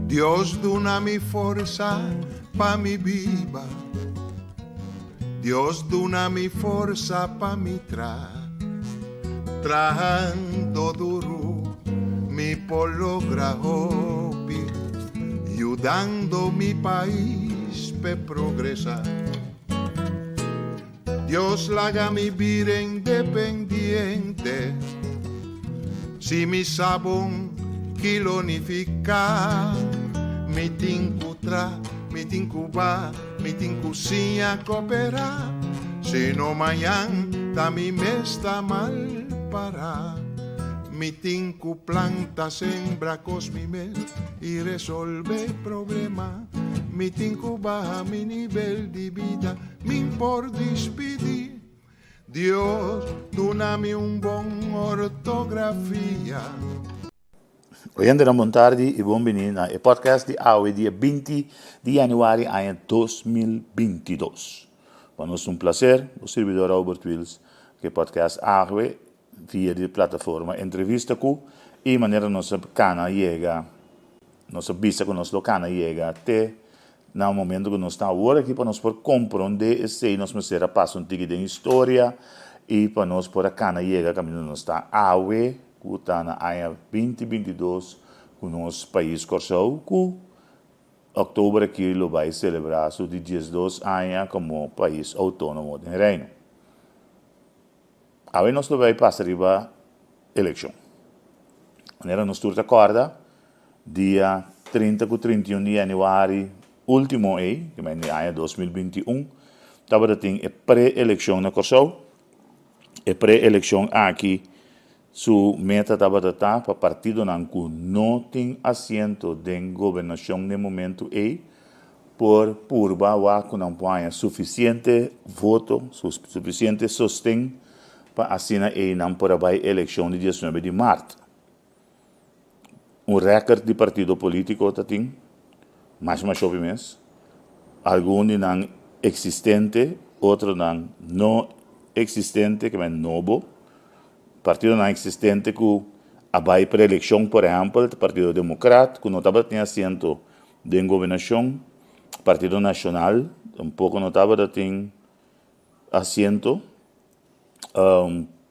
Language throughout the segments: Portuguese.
Dios dona mi forza pa mi viva. Dios dona mi forza pa mi trabajando duro mi por lograr hobby, ayudando mi país pe progresar. Dios la haga mi vida independiente, si mi sabón kilonifica, mi tincutra, mi tincuba, mi tincucinha coopera, si no mañana da mi mesta mal para. Mi tinku planta sembra cos mi mes y resolve problema. Mi tinku baja mi nivel de vida, mi por despedir. Dios, dona-me bon ortografia. Hoy andremo montardi e buonvenire al podcast di AUE dia 20 di januari anno 2022. Para nós um prazer, o servidor Albert Wills, que podcast AUE via de plataforma entrevista com e maneira nossa cana chega, nossa vista com nosso cana chega até no momento que nós estamos agora aqui para nós por compreender e nós será passo um tique de história e para nós por a cana chega caminho nós está AUE que está na ano 2022 com nosso país Corsão que outubro aqui ele vai celebrar o de 12 anos como país autônomo do reino. Agora nós vai passar a eleição. Maneira nós turta corda dia 30 e 31 de janeiro último ano, que é no ano 2021, estava tem a pré-eleição na Corsão. A pré-eleição aqui su meta estava para partido não tem assento de governação no momento por purba que não põe suficiente voto, suficiente sustento para assinar não por a eleição de 19 de março. Recorde de partido político tem mais mês. Alguns não existente, outros não existente, que é novo. Partido não existente que a para eleição, por exemplo, o Partido Democrata, que não estava tendo assento de governação, Partido Nacional, pouco não estava tendo assento,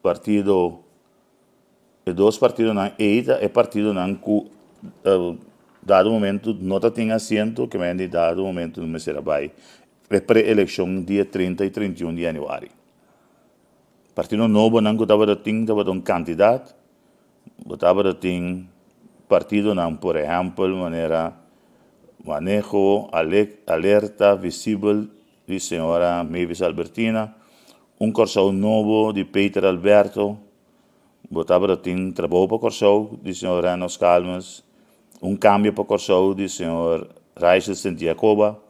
partido, dois partidos não é partido não que dado momento não tem assento, que vem de dado momento não será vai pré-eleição dia 30 e 31 de janeiro. Partido novo não estava tendo um candidato, estava tendo partido não, por exemplo, maneira manejo alerta visível de senhora Mavis Albertina, Corsão novo de Peter Alberto, estava tendo trabalho para Corsão de senhor Renos Calmas, cambio para Corsão de senhor Raichel Santiago,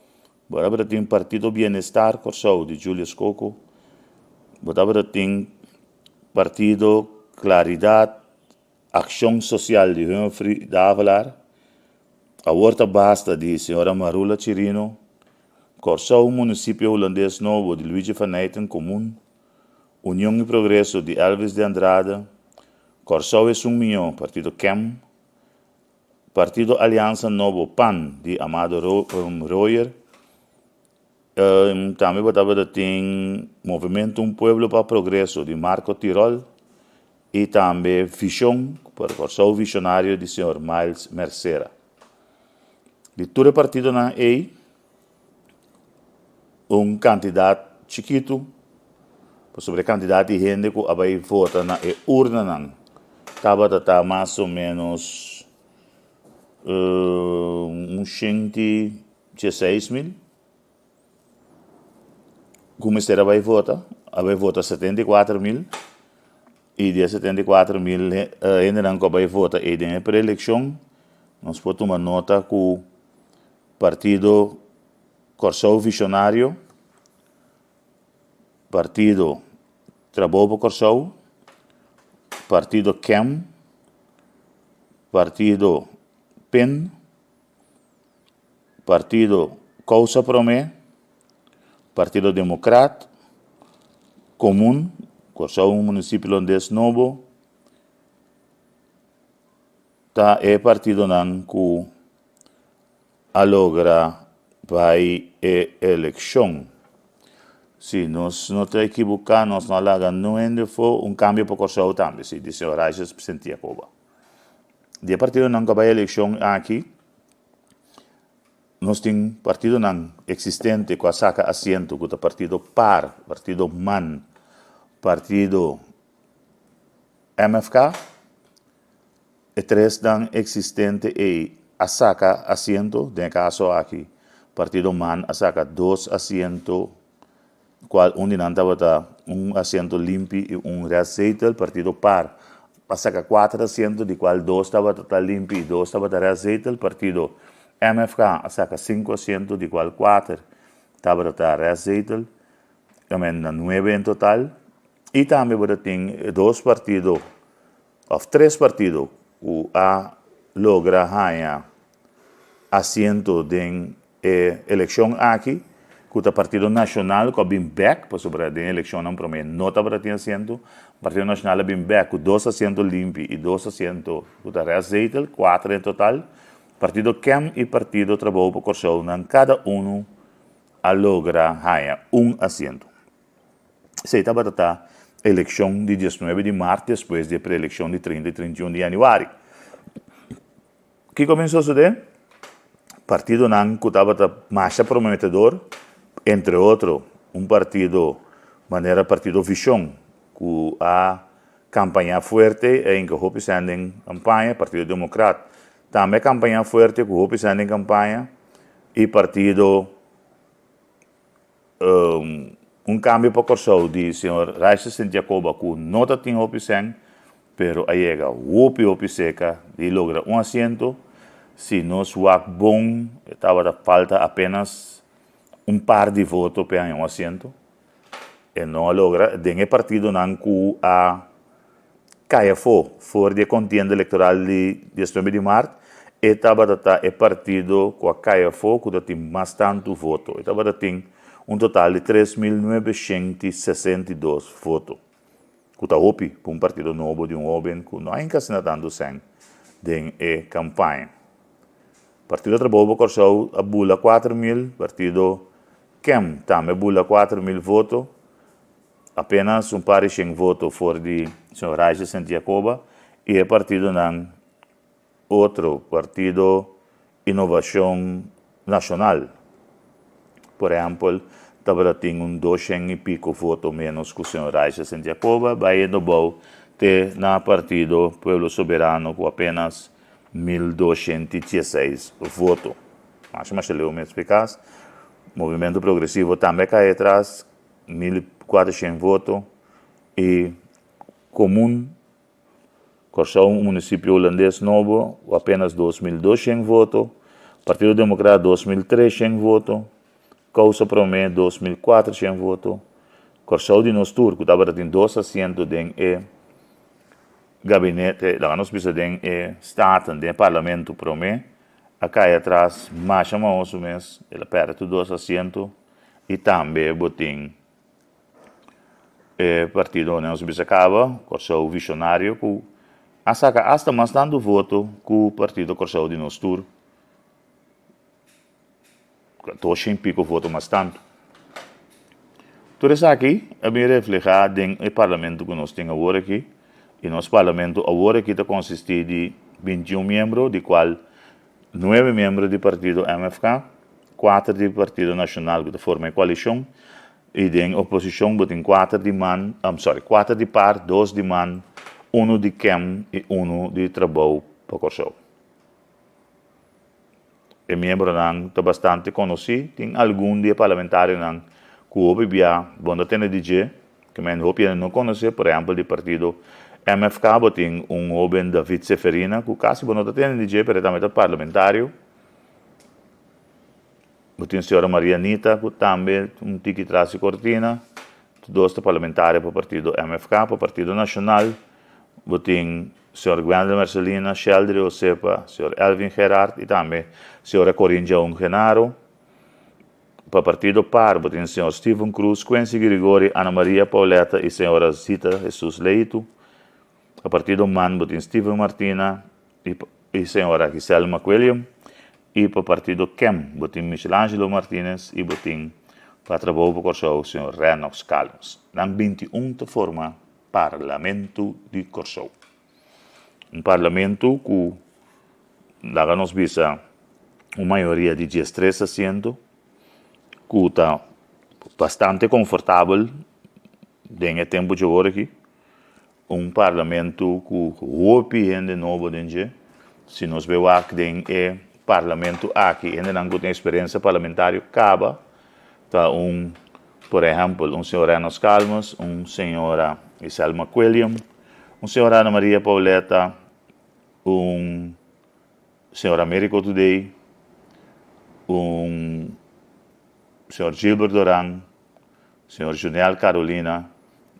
estava tendo Partido Bienestar Corsão de Julius Coco, estava tendo Partido Claridade, Ação Social de Humphrey Davalar, a Horta Basta de senhora Marula Chirino, Corsão Município Holandês Novo de Luigi van Eyten Comum, União e Progresso de Elvis de Andrade, Corsão e Summinho, Partido CEM, Partido Aliança Novo PAN de Amado Royer, também estava tem Movimento Pueblo para Progresso de Marco Tirol e também Visão, para Corsão Visionário de senhor Miles Mercera. De todo partido na candidato chiquito, sobre candidato e gente que vai votar na urna, estava mais ou menos 116 mil. Como será vai votar 74 mil, e de 74 mil ainda não vai votar e na pré-eleição, nós podemos tomar nota que o Partido Corsão Visionário, Partido Trabalho para Corsão, Partido CEM, Partido PEN, Partido Causa Promé, Partido Democrata, Comum, Corsão Município Holandês Novo, é partido não que a lograr vai eleição. Se nós não te equivocamos, nós não hagamos cambio para o também, se disse o Rajas sentia Cuba. De partido não vai eleição aqui, nós temos partido não existente com a saca assento, com o partido par, partido MAN, partido MFK, e três não existente e a saca assento, de caso aqui, partido MAN a saca 2 assentos, qual assento limpo e reaceito, partido par a saca 4 assentos, de qual 2 estava limpo e 2 estava reaceito, partido MFK a saca 5 assentos, de qual 4 estava reaceito, também 9 em total, e também tem 2 partidos, ou 3 partidos, que logra ganhar assento de eleição aqui, que o Partido Nacional que vem back, para sobre a eleição não promete, não estava tendo assento, o Partido Nacional vem back com 2 assentos limpos e 2 assentos que está reaceito, 4 em total, Partido CAM e Partido Trabalho para Corsão, cada um a logra ganhar assento. Se estava a eleição de 19 de março, depois da pré-eleição de 30 e 31 de janeiro. O que começou a suceder? Partido não que estava mais prometedor, entre outros, partido, maneira partido Visão, que a campanha forte em que o sendo em campanha, Partido Democrata, também campanha forte que o sendo em campanha, e partido cambio para o de senhor Raíssa Santiago, que não tem opção, pero aí chega o seca e logra assento. Se nós bom, estava falta apenas par de votos para assento. E não logra, tem partido não que a caia fora de contienda eleitoral de 19 de março, estava o partido que a caia que tem mais tanto voto. Estava tem total de 3.962 votos. Que está para partido novo de jovem que não ainda se tanto sem de campanha. Partido Trabalho Corsão abula 4.000, Partido CAM também abula 4.000 votos, apenas par de 100 votos fora de Sr. Raja Santiago, e o Partido não, outro Partido Inovação Nacional. Por exemplo, estava tendo 200 e pico votos menos que o Sr. Raja Santiago, vai no bom ter na Partido Pueblo Soberano com apenas 1.216 votos. Mas leu me explicar. Movimento Progressivo também cai atrás, 1.400 votos. E Comum, Corsão, município holandês novo, apenas 2.200 votos. Partido Democrata, 2.300 votos. Causa Promé, 2.400 votos. Corsão de Nostur, que estava tendo 2 assentos de gabinete, lá nós precisamos de Estado, de Parlamento Promé, a cai atrás, mais ou menos, ela perde 2 assentos, e também botem partido onde nós precisamos, Corsão Visionário, que hasta mais tanto voto que o partido Corsão de Nostur, 200 e pico votos mais tanto. Tudo isso aqui é bem refletido no Parlamento que nós temos agora aqui. E nosso parlamento agora que consiste de 21 membros, de qual 9 membros do partido MFK, 4 do Partido Nacional que forma a coalição, e de oposição tem 4 de man, 4 de par, 2 de man, 1 de CAM e 1 de Trabalho para Corsão. O membro não está bastante conhecido, tem algum de parlamentário não que o bebia, quando tem DJ, que eu não conhece, por exemplo, do partido MFK, tem jovem David Seferina, que quase não tem DJ, pero também é parlamentário. Tem a senhora Maria Anita, que também tique traz cortina. Dois parlamentários para o partido MFK, para o Partido Nacional. Tem a senhora Gwenda Marcelina, Sheldry Osepa, a senhora Elvin Gerard e também a senhora Corinja Genaro. Para o Partido PAR, tem o senhor Steven Cruz, Quincy Grigori, Ana Maria Pauleta e a senhora Zita Jesus Leito. Para o Partido MAN, tem Steven Martina e a senhora Giselle McWilliam. e para o partido KEM, botim Michelangelo Martinez e botim para trabalhar para Corsou, o senhor Renox Calmas. Nang 21 te forma Parlamento de Corsou. Um parlamento que dá nos visa uma maioria de 13 assentos, que está bastante confortável dentro do tempo de agora aqui. Um parlamento que hope de novo dentro. Se nós vemos aqui dentro parlamento aqui, ainda não tem experiência parlamentar, acaba. Tá por exemplo, um senhor Renos Calmas, senhora Iselma Quilliam, senhora Ana Maria Pauleta, senhor Américo Today, senhor Gilbert Doran, senhor Juniel Carolina.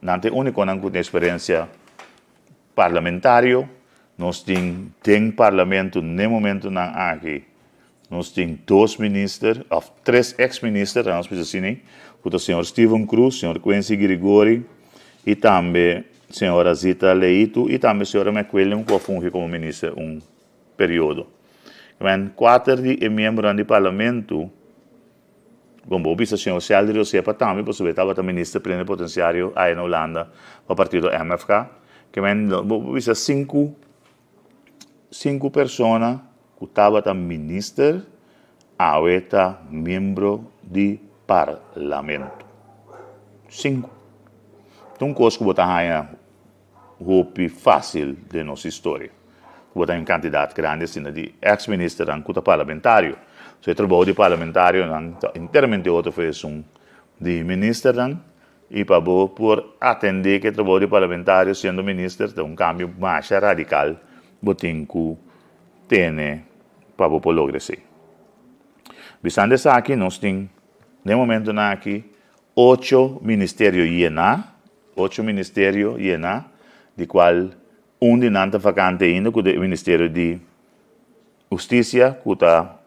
Não tem único que tem experiência parlamentar. Nós temos parlamento no momento aqui. Nós temos 2 ministros, ou 3 ex-ministros, nós precisamos o senhor Steven Cruz, o senhor Quincy Grigori, e também a senhora Zita Leito, e também a senhora McWilliam, que funge como ministra período. 4 de membros do parlamento, como o senhor Célio Sepa também, porque ele estava ministro plenipotenciário aí na Holanda, para o partido MFK, que o 5 pessoas que estavam ministro, ahorita membro de parlamento. 5. Então, coisa que botar aí hope fácil de nossa história. Botar um candidato grande assim de ex-ministro que parlamentário. Se trabalho de parlamentário, inteiramente outro fez de ministro e para por atender que trabalho de parlamentário sendo ministro, tem cambio mais radical, botem que tem para o lograr isso. Visando isso aqui, nós temos, no momento aqui, 8 ministérios de qual de nanta vacante ainda, que é o Ministério de Justiça, que está,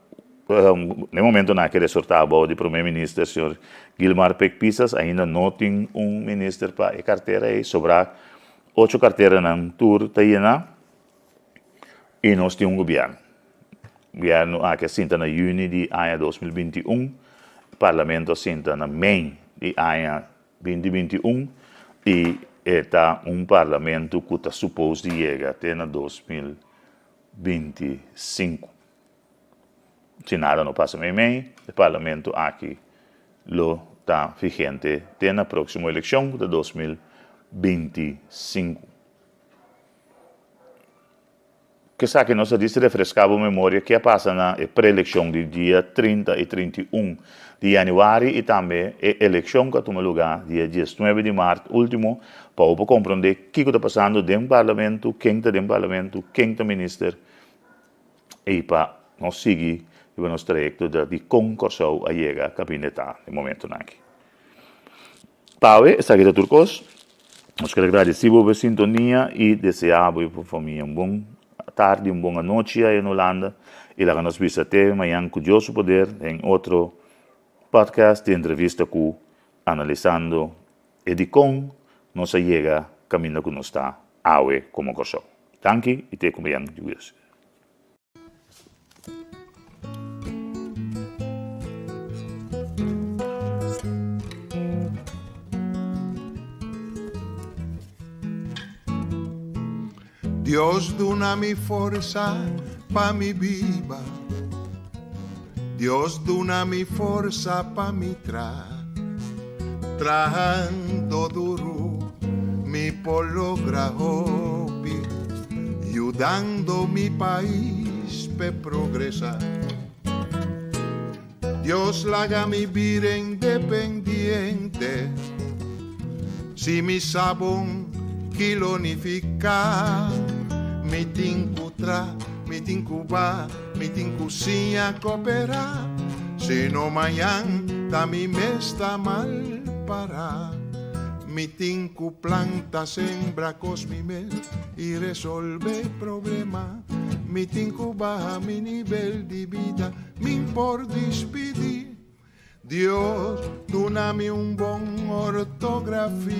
no momento aqui, resultado do primeiro-ministro, o senhor Gilmar Pecpisas, ainda não tem ministro para a carteira, e sobrar 8 carteiras na tour, e nós temos governo. O governo que assenta na junho de 2021, o parlamento assenta na maio de 2021 e está parlamento que está suposto chegar até 2025. Se nada não passa meio, o parlamento aqui está vigente até na próxima eleição de 2025. Que sabe que nós disse refrescava a memória que passa na pré-eleição de dia 30 e 31 de janeiro e também a eleição que toma lugar dia 19 de março, último, para compreender o que está passando dentro do parlamento, quem está dentro do parlamento, quem está ministro, e para nós seguir o nosso trajeto de concurso a chegar ao gabinete no momento aqui. Paulo, essa aqui é Turcos. Nós queremos agradecer a sintonia e desejar para a família bom tarde, boa noite aí na Holanda. E lá nos vemos até amanhã com Deus o poder em outro podcast de entrevista com analisando Edicom, nos chega caminho que nos está awe como corso. Danke e te comiam Deus. Dios duna mi forza pa mi viva. Dios duna mi forza pa mi trabajando duro mi pologra hobby, ayudando mi país pe progresar. Dios la haga mi vida independiente, si mi sabón kilonificar. Mi tincuba, mi tincusia coopera, si no mañana da mi mesta mal para. Mi tinku planta sembra cos mi mel y resolve problema. Mi tinku baja mi nivel de vida, mi por despedir. Dios, dúname un bon ortografía.